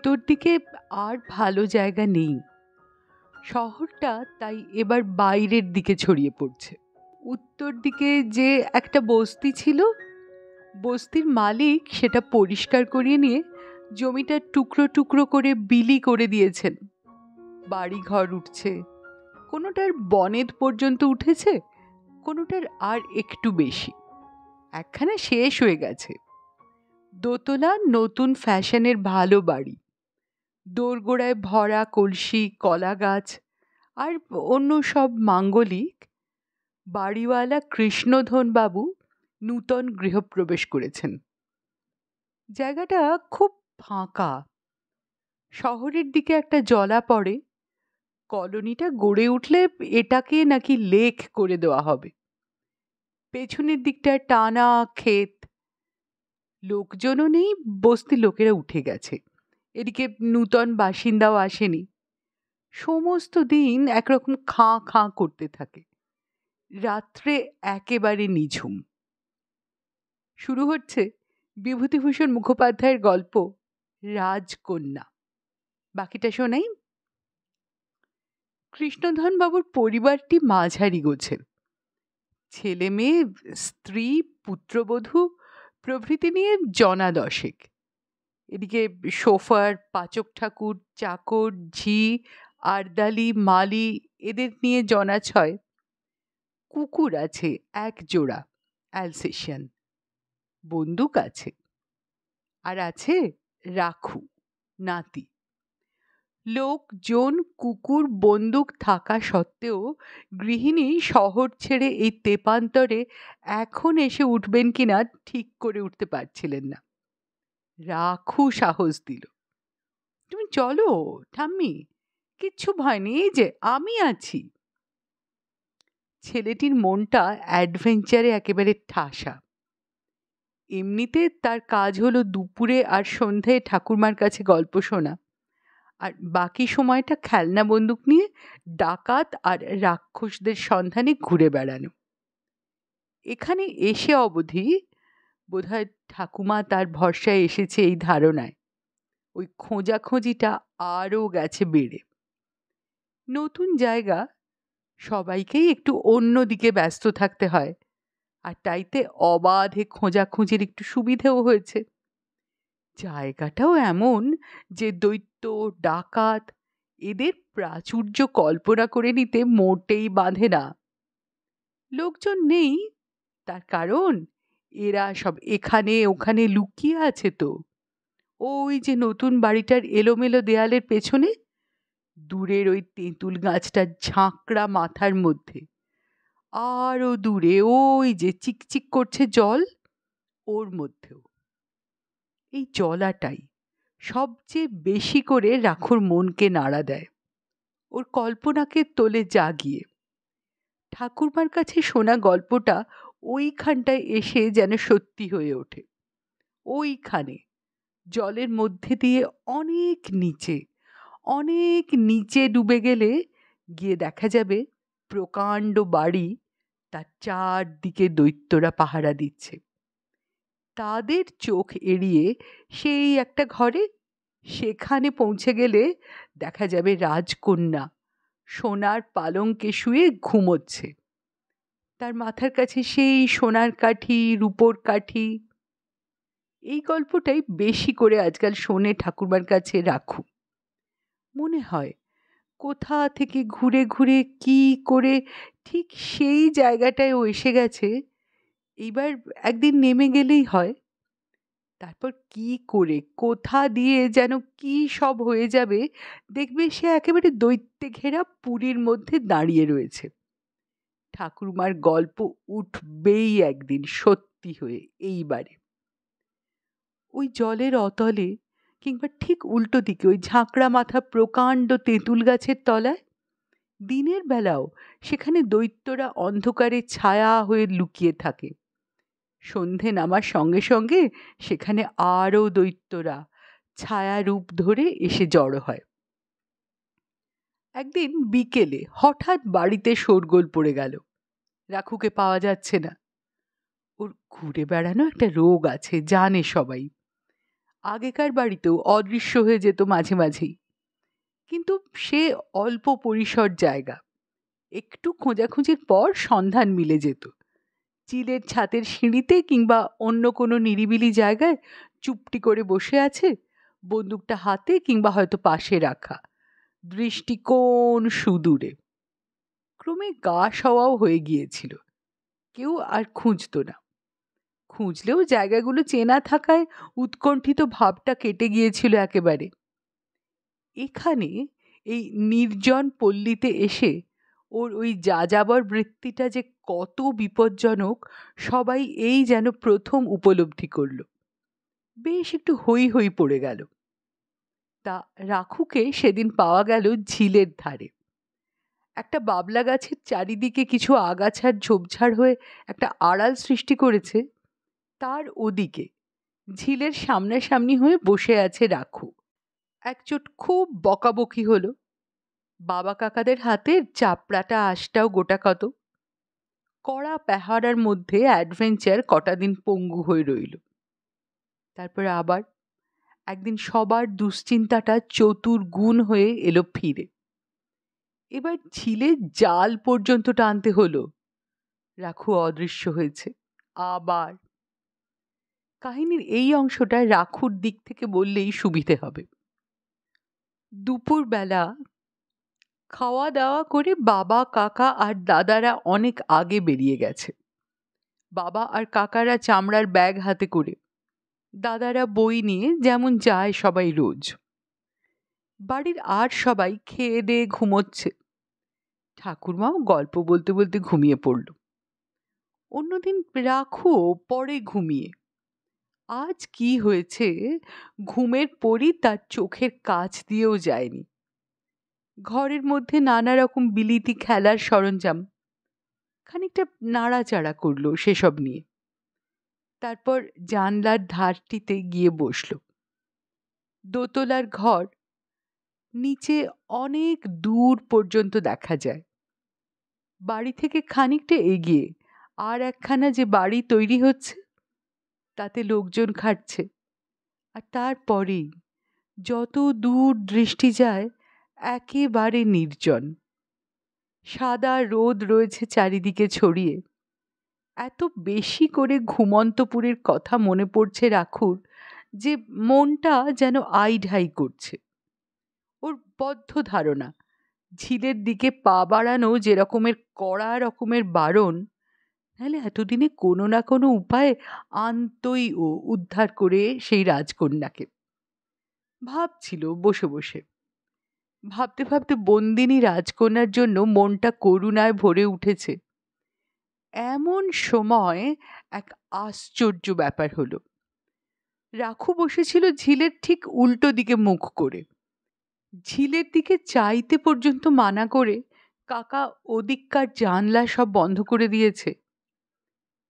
উত্তর দিকে আর ভালো জায়গা নেই। শহরটা তাই এবার বাইরের দিকে ছড়িয়ে পড়ছে। উত্তর দিকে যে একটা বস্তি ছিল, বস্তির মালিক সেটা পরিষ্কার করিয়ে নিয়ে জমিটা টুকরো টুকরো করে বিলি করে দিয়েছেন। বাড়ি ঘর উঠছে, কোনোটার বনেত পর্যন্ত উঠেছে, কোনোটার আর একটু বেশি। একখানা শেষ হয়ে গেছে, দোতলা নতুন ফ্যাশনের ভালো বাড়ি, দোরগোড়ায় ভরা কলসি, কলা গাছ আর অন্য সব মাঙ্গলিক। বাড়িওয়ালা কৃষ্ণধন বাবু নূতন গৃহপ্রবেশ করেছেন। জায়গাটা খুব ফাঁকা। শহরের দিকে একটা জলা পড়ে। কলোনিটা গড়ে উঠলে এটাকে নাকি লেক করে দেওয়া হবে। পেছনের দিকটা টানা ক্ষেত, লোকজনও নেই, বস্তি লোকেরা উঠে গেছে। এদিকে নূতন বাসিন্দাও আসেনি। সমস্ত দিন একরকম খাঁ খাঁ করতে থাকে। রাত্রে একেবারে নিঝুম। শুরু হচ্ছে বিভূতিভূষণ মুখোপাধ্যায়ের গল্প রাজকন্যা। বাকিটা শোনাই। কৃষ্ণধন বাবুর পরিবারটি মাঝারি গোছের। ছেলে মেয়ে, স্ত্রী, পুত্রবধূ প্রভৃতি নিয়ে জনা দশেক। এদিকে শোফার, পাচক ঠাকুর, চাকর, ঝি, আরদালি, মালি এদের নিয়ে জনা ছয়। কুকুর আছে এক জোড়া, অ্যালসেশিয়ান। বন্দুক আছে, আর আছে রাখু, নাতি। লোকজন, কুকুর, বন্দুক থাকা সত্ত্বেও গৃহিণী শহর ছেড়ে এই তেপান্তরে এখন এসে উঠবেন কিনা ঠিক করে উঠতে পারছিলেন না। রাখু সাহস দিল, তুমি চলো ঠাম্মি, কিচ্ছু ভয় নেই, এই যে আমি আছি। ছেলেটির মনটা অ্যাডভেঞ্চারে একেবারে ঠাসা। এমনিতে তার কাজ হলো দুপুরে আর সন্ধ্যায় ঠাকুরমার কাছে গল্প শোনা, আর বাকি সময়টা খেলনা বন্দুক নিয়ে ডাকাত আর রাক্ষসদের সন্ধানে ঘুরে বেড়ানো। এখানে এসে অবধি বোধহয় ঠাকুমা তার ভরসায় এসেছে এই ধারণায়। ওই খোঁজাখুঁজিটা আরও গেছে বেড়ে। নতুন জায়গা, সবাইকেই একটু অন্য দিকে ব্যস্ত থাকতে হয়, আর তাইতে অবাধে খোঁজাখুঁজির একটু সুবিধেও হয়েছে। জায়গাটাও এমন যে দৈত্য, ডাকাত এদের প্রাচুর্য কল্পনা করে নিতে মোটেই বাঁধে না। লোকজন নেই, তার কারণ এরা সব এখানে ওখানে লুকিয়ে আছে তো। ওই যে নতুন বাড়িটার এলোমেলো দেয়ালের পেছনে, দূরের ওই তেঁতুল গাছটার ঝাঁকড়া মাথার মধ্যে, আরও দূরে ওই যে চিকচিক করছে জল, ওর মধ্যেও। এই জলাটাই সবচেয়ে বেশি করে রাখুর মনকে নাড়া দেয়, ওর কল্পনাকে তোলে জাগিয়ে। ঠাকুরমার কাছে শোনা গল্পটা ওইখানটায় এসে যেন সত্যি হয়ে ওঠে। ওইখানে জলের মধ্যে দিয়ে অনেক নিচে, অনেক নিচে ডুবে গেলে গিয়ে দেখা যাবে প্রকাণ্ড বাড়ি, তার চারদিকে দৈত্যরা পাহারা দিচ্ছে। তাদের চোখ এড়িয়ে সেই একটা ঘরে, সেখানে পৌঁছে গেলে দেখা যাবে রাজকন্যা সোনার পালঙ্কে শুয়ে ঘুমোচ্ছে। তার মাথার কাছে সেই সোনার কাঠি, রূপোর কাঠি। এই গল্পটাই বেশি করে আজকাল শোনে ঠাকুরমার কাছে রাখু। মনে হয় কোথা থেকে ঘুরে ঘুরে কি করে ঠিক সেই জায়গাটায় ও এসে গেছে। এইবার একদিন নেমে গেলেই হয়। তারপর কি করে কোথা দিয়ে যেন কি সব হয়ে যাবে, দেখবে সে একেবারে দৈত্যে ঘেরা পুরীর মধ্যে দাঁড়িয়ে রয়েছে। ঠাকুরমার গল্প উঠবেই একদিন সত্যি হয়ে এইবারে। ওই জলের অতলে, কিংবা ঠিক উল্টো দিকে ওই ঝাঁকড়া মাথা প্রকাণ্ড তেঁতুল গাছের তলায়, দিনের বেলাও সেখানে দৈত্যরা অন্ধকারে ছায়া হয়ে লুকিয়ে থাকে। সন্ধে নামার সঙ্গে সঙ্গে সেখানে আরও দৈত্যরা ছায়া রূপ ধরে এসে জড়ো হয়। একদিন বিকেলে হঠাৎ বাড়িতে শোরগোল পড়ে গেল। রাখুকে পাওয়া যাচ্ছে না। ওর ঘুরে বেড়ানো একটা রোগ আছে, জানে সবাই। আগেকার বাড়িতেও অদৃশ্য হয়ে যেত মাঝে মাঝেই, কিন্তু সে অল্প পরিসর জায়গা। একটু খোঁজাখুঁজির পর সন্ধান মিলে যেত। চিলের ছাদের সিঁড়িতে কিংবা অন্য কোনো নিরিবিলি জায়গায় চুপটি করে বসে আছে, বন্দুকটা হাতে কিংবা হয়তো পাশে রাখা, দৃষ্টিকোণ সুদূরে। ক্রমে গা সওয়াও হয়ে গিয়েছিল, কেউ আর খুঁজতো না। খুঁজলেও জায়গাগুলো চেনা থাকায় উৎকণ্ঠিত ভাবটা কেটে গিয়েছিল একেবারে। এখানে এই নির্জন পল্লীতে এসে ওর ওই যাযাবর বৃত্তিটা যে কত বিপজ্জনক সবাই এই যেন প্রথম উপলব্ধি করল। বেশ একটু হই হই পড়ে গেল। তা রাখুকে সেদিন পাওয়া গেল ঝিলের ধারে। একটা বাবলা গাছের চারিদিকে কিছু আগাছার ঝোপঝাড় হয়ে একটা আড়াল সৃষ্টি করেছে, তার ওদিকে ঝিলের সামনাসামনি হয়ে বসে আছে রাখু। একচোট খুব বকাবকি হলো। বাবা কাকাদের হাতের চাপড়াটা আঁশটাও গোটা কত। কড়া পাহারার মধ্যে অ্যাডভেঞ্চার কটা দিন পঙ্গু হয়ে রইল। তারপরে আবার একদিন সবার দুশ্চিন্তাটা চতুর্গুণ হয়ে এলো ফিরে। এবার ঝিলে জাল পর্যন্ত টানতে হলো। রাখু অদৃশ্য হয়েছে আবার। কাহিনীর এই অংশটা রাখুর দিক থেকে বললেই সুবিধে হবে। দুপুরবেলা খাওয়া দাওয়া করে বাবা কাকা আর দাদারা অনেক আগে বেরিয়ে গেছে। বাবা আর কাকারা চামড়ার ব্যাগ হাতে করে, দাদারা বই নিয়ে, যেমন যায় সবাই রোজ। বাড়ির আর সবাই খেয়ে দিয়ে ঘুমোচ্ছে। ঠাকুরমাও গল্প বলতে বলতে ঘুমিয়ে পড়ল। অন্যদিন রাখুও পরে ঘুমিয়ে। আজ কি হয়েছে, ঘুমের পরই তার চোখের কাছ দিয়েও যায়নি। ঘরের মধ্যে নানা রকম বিলিতি খেলার সরঞ্জাম, খানিকটা নাড়াচাড়া করলো সেসব নিয়ে। তারপর জানলার ধারটিতে গিয়ে বসল। দোতলার ঘর, নিচে অনেক দূর পর্যন্ত দেখা যায়। বাড়ি থেকে খানিকটা এগিয়ে আর একখানা যে বাড়ি তৈরি হচ্ছে, তাতে লোকজন খাটছে। আর তারপরেই যত দূর দৃষ্টি যায় একেবারে নির্জন। সাদা রোদ রয়েছে চারিদিকে ছড়িয়ে। এত বেশি করে ঘুমন্তপুরের কথা মনে পড়ছে রাখুর যে মনটা যেন আইঢাই করছে। ওর বদ্ধ ধারণা, ঝিলের দিকে পা বাড়ানো যে রকমের কড়া রকমের বারণ, নাহলে এতদিনে কোনো না কোনো উপায়ে আনতই ও উদ্ধার করে সেই রাজকন্যাকে। ভাবছিল বসে বসে। ভাবতে ভাবতে বন্দিনী রাজকন্যার জন্য মনটা করুণায় ভরে উঠেছে। এমন সময় এক আশ্চর্য ব্যাপার হলো। রাখু বসেছিল ঝিলের ঠিক উল্টো দিকে মুখ করে। ঝিলের দিকে চাইতে পর্যন্ত মানা করে কাকা ওদিককার জানলা সব বন্ধ করে দিয়েছে।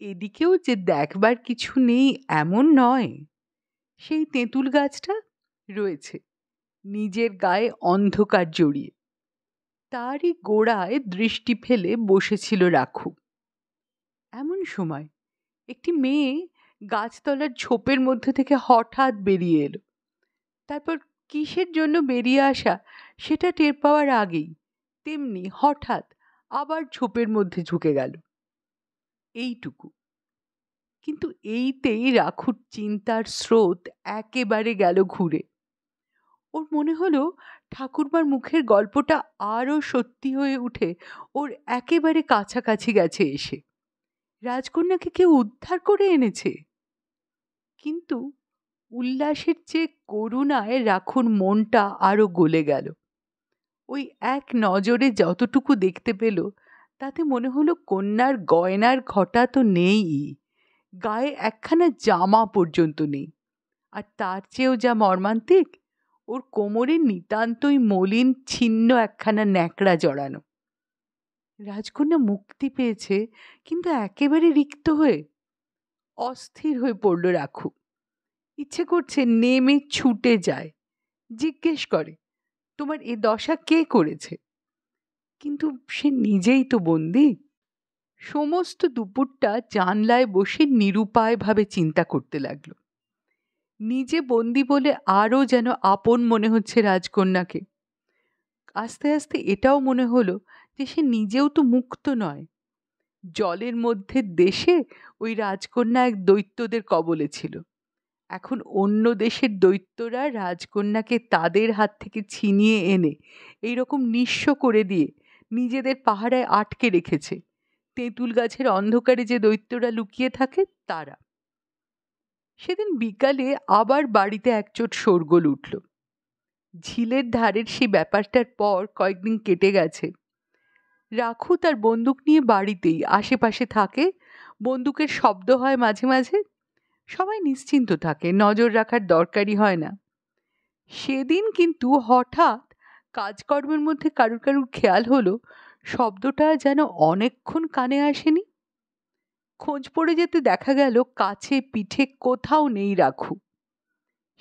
এদিকেও যে দেখবার কিছু নেই এমন নয়। সেই তেঁতুল গাছটা রয়েছে নিজের গায়ে অন্ধকার জড়িয়ে, তারই গোড়ায় দৃষ্টি ফেলে বসেছিল রাখু। এমন সময় একটি মেয়ে গাছতলার ঝোপের মধ্যে থেকে হঠাৎ বেরিয়ে এলো। তারপর কিসের জন্য বেরিয়ে আসা সেটা টের পাওয়ার আগেই তেমনি হঠাৎ আবার ঝোপের মধ্যে ঝুঁকে গেল। এইটুকু। কিন্তু এইতেই রাখুর চিন্তার স্রোত একেবারে গেল ঘুরে। ওর মনে হলো ঠাকুরমার মুখের গল্পটা আরও সত্যি হয়ে উঠে ওর একেবারে কাছাকাছি গেছে এসে। রাজকন্যাকে কেউ উদ্ধার করে এনেছে। কিন্তু উল্লাসের চেয়ে করুণায় রাখুর মনটা আরো গলে গেল। ওই এক নজরে যতটুকু দেখতে পেল তাতে মনে হলো কন্যার গয়নার ঘটা তো নেই, গায়ে একখানা জামা পর্যন্ত নেই। আর তার চেয়েও যা মর্মান্তিক, ওর কোমরে নিতান্তই মলিন ছিন্ন একখানা ন্যাকড়া জড়ানো। রাজকন্যা মুক্তি পেয়েছে, কিন্তু একেবারে রিক্ত হয়ে। অস্থির হয়ে পড়ল রাখু। ইচ্ছে করছে নেমে ছুটে যায়, জিজ্ঞেস করে, তোমার এ দশা কে করেছে? কিন্তু সে নিজেই তো বন্দী। সমস্ত দুপুরটা জানলায় বসে নিরুপায়ভাবে চিন্তা করতে লাগলো। নিজে বন্দি বলে আরও যেন আপন মনে হচ্ছে রাজকন্যাকে। আস্তে আস্তে এটাও মনে হলো যে সে নিজেও তো মুক্ত নয়। জলের মধ্যে দেশে ওই রাজকন্যা এক দৈত্যদের কবলে ছিল। এখন অন্য দেশের দৈত্যরা রাজকন্যাকে তাদের হাত থেকে ছিনিয়ে এনে এইরকম নিঃস্ব করে দিয়ে নিজেদের পাহারায় আটকে রেখেছে। তেঁতুল গাছের অন্ধকারে যে দৈত্যরা লুকিয়ে থাকে তারা। সেদিন বিকালে আবার বাড়িতে একচোট শোরগোল উঠল। ঝিলের ধারের সেই ব্যাপারটার পর কয়েকদিন কেটে গেছে। রাখু তার বন্দুক নিয়ে বাড়িতেই আশেপাশে থাকে, বন্দুকের শব্দ হয় মাঝে মাঝে, সবাই নিশ্চিন্ত থাকে, নজর রাখার দরকারই হয় না। সেদিন কিন্তু হঠাৎ কাজকর্মের মধ্যে কারুর কারুর খেয়াল হলো শব্দটা যেন অনেকক্ষণ কানে আসেনি। খোঁজ পড়ে যেতে দেখা গেল কাছে পিঠে কোথাও নেই রাখু।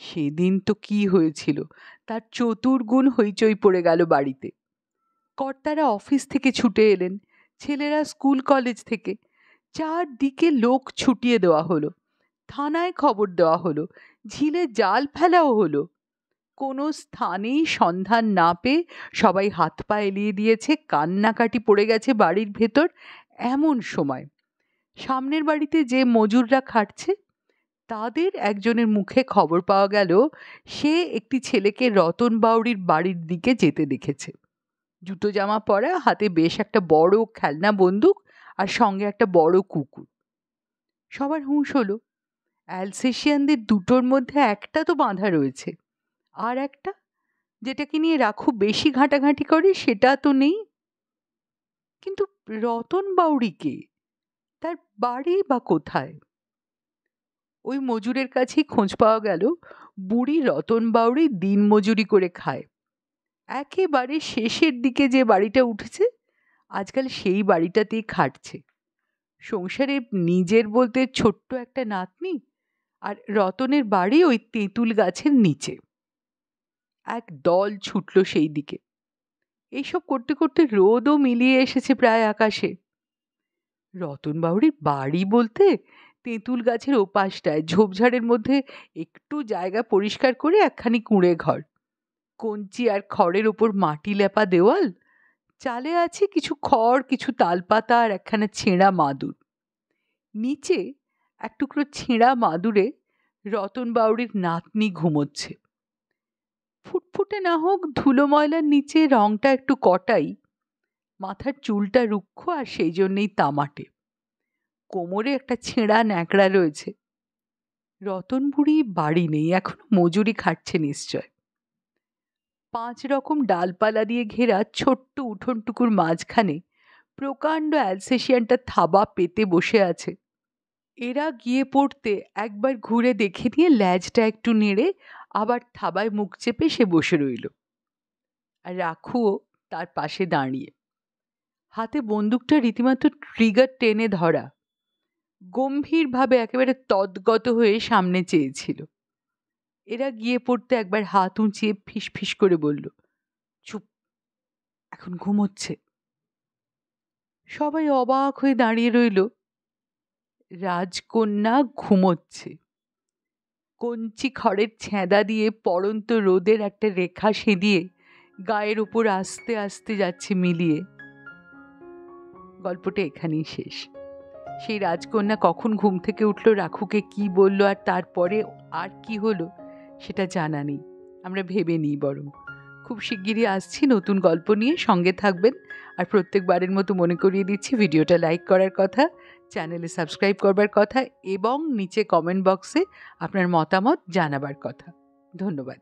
সেদিন তো কি হয়েছিল তার চতুর্গুণ হইচই পড়ে গেল বাড়িতে। কর্তারা অফিস থেকে ছুটে এলেন, ছেলেরা স্কুল কলেজ থেকে, চারদিকে লোক ছুটিয়ে দেওয়া হলো, থানায় খবর দেওয়া হলো, ঝিলে জাল ফেলাও হলো। কোনো স্থানেই সন্ধান না পেয়ে সবাই হাত পা এলিয়ে দিয়েছে, কান্নাকাটি পড়ে গেছে বাড়ির ভেতর। এমন সময় সামনের বাড়িতে যে মজুররা খাটছে তাদের একজনের মুখে খবর পাওয়া গেল সে একটি ছেলেকে রতন বাউরির বাড়ির দিকে যেতে দেখেছে। জুতো জামা পরা, হাতে বেশ একটা বড় খেলনা বন্দুক আর সঙ্গে একটা বড় কুকুর। সবার হুঁশ হলো, অ্যালসেশিয়ানদের দুটোর মধ্যে একটা তো বাঁধা রয়েছে, আর একটা যেটাকে নিয়ে রাখু বেশি ঘাঁটাঘাঁটি করে সেটা তো নেই। কিন্তু রতন বাউরি কে? তার বাড়ি বা কোথায়? ওই মজুরের কাছেই খোঁজ পাওয়া গেল বুড়ি রতন বাউরি দিন মজুরি করে খায়। একেবারে শেষের দিকে যে বাড়িটা উঠেছে আজকাল সেই বাড়িটাতেই খাটছে। সংসারে নিজের বলতে ছোট্ট একটা নাতনি, আর রতনের বাড়ি ওই তেঁতুল গাছের নিচে। এক দল ছুটল সেই দিকে। এইসব করতে করতে রোদও মিলিয়ে এসেছে প্রায় আকাশে। রতন বাউরির বাড়ি বলতে তেঁতুল গাছের ওপাশটায় ঝোপঝাড়ের মধ্যে একটু জায়গা পরিষ্কার করে একখানি কুঁড়ে ঘর, কঞ্চি আর খড়ের ওপর মাটি লেপা দেওয়াল, চালে আছে কিছু খড়, কিছু তালপাতা আর একখানা ছেঁড়া মাদুর। নিচে এক টুকরো ছেঁড়া মাদুরে রতন বাউরির নাতনি ঘুমোচ্ছে। ফুটফুটে না হোক ধুলো ময়লার নিচে রংটা একটু কটাই, মাথার চুলটা রুক্ষ আর সেই জন্যেই তামাটে, কোমরে একটা ছেঁড়া ন্যাকড়া রয়েছে। রতন বুড়ি বাড়ি নেই, এখনো মজুরি খাটছে নিশ্চয়। 5 রকম ডালপালা দিয়ে ঘেরা ছোট্ট উঠোনটুকুর মাঝখানে প্রকাণ্ড অ্যালসেশিয়ানটা থাবা পেতে বসে আছে। এরা গিয়ে পড়তে একবার ঘুরে দেখে নিয়ে ল্যাজটা একটু নেড়ে আবার থাবায় মুখ চেপে সে বসে রইল। আর রাখুও তার পাশে দাঁড়িয়ে, হাতে বন্দুকটা রীতিমতো ট্রিগার টেনে ধরা, গম্ভীরভাবে একেবারে তদ্গত হয়ে সামনে চেয়েছিল। এরা গিয়ে পড়তে একবার হাত উঁচিয়ে ফিস ফিস করে বলল, চুপ, এখন ঘুমোচ্ছে। সবাই অবাক হয়ে দাঁড়িয়ে রইল। রাজকন্যা ঘুমোচ্ছে। কঞ্চি খড়ের ছেঁদা দিয়ে পড়ন্ত রোদের একটা রেখা সেঁধিয়ে গায়ের উপর আস্তে আস্তে যাচ্ছে মিলিয়ে। গল্পটা এখানেই শেষ। সেই রাজকন্যা কখন ঘুম থেকে উঠল, রাখুকে কি বলল, আর তারপরে আর কি হলো সেটা জানা নেই, আমরা ভেবে নিই বরং। খুব শিগগিরই আসছি নতুন গল্প নিয়ে, সঙ্গে থাকবেন। আর প্রত্যেকবারের মতো মনে করিয়ে দিচ্ছি ভিডিওটা লাইক করার কথা, চ্যানেলে সাবস্ক্রাইব করবার কথা এবং নিচে কমেন্ট বক্সে আপনার মতামত জানাবার কথা। ধন্যবাদ।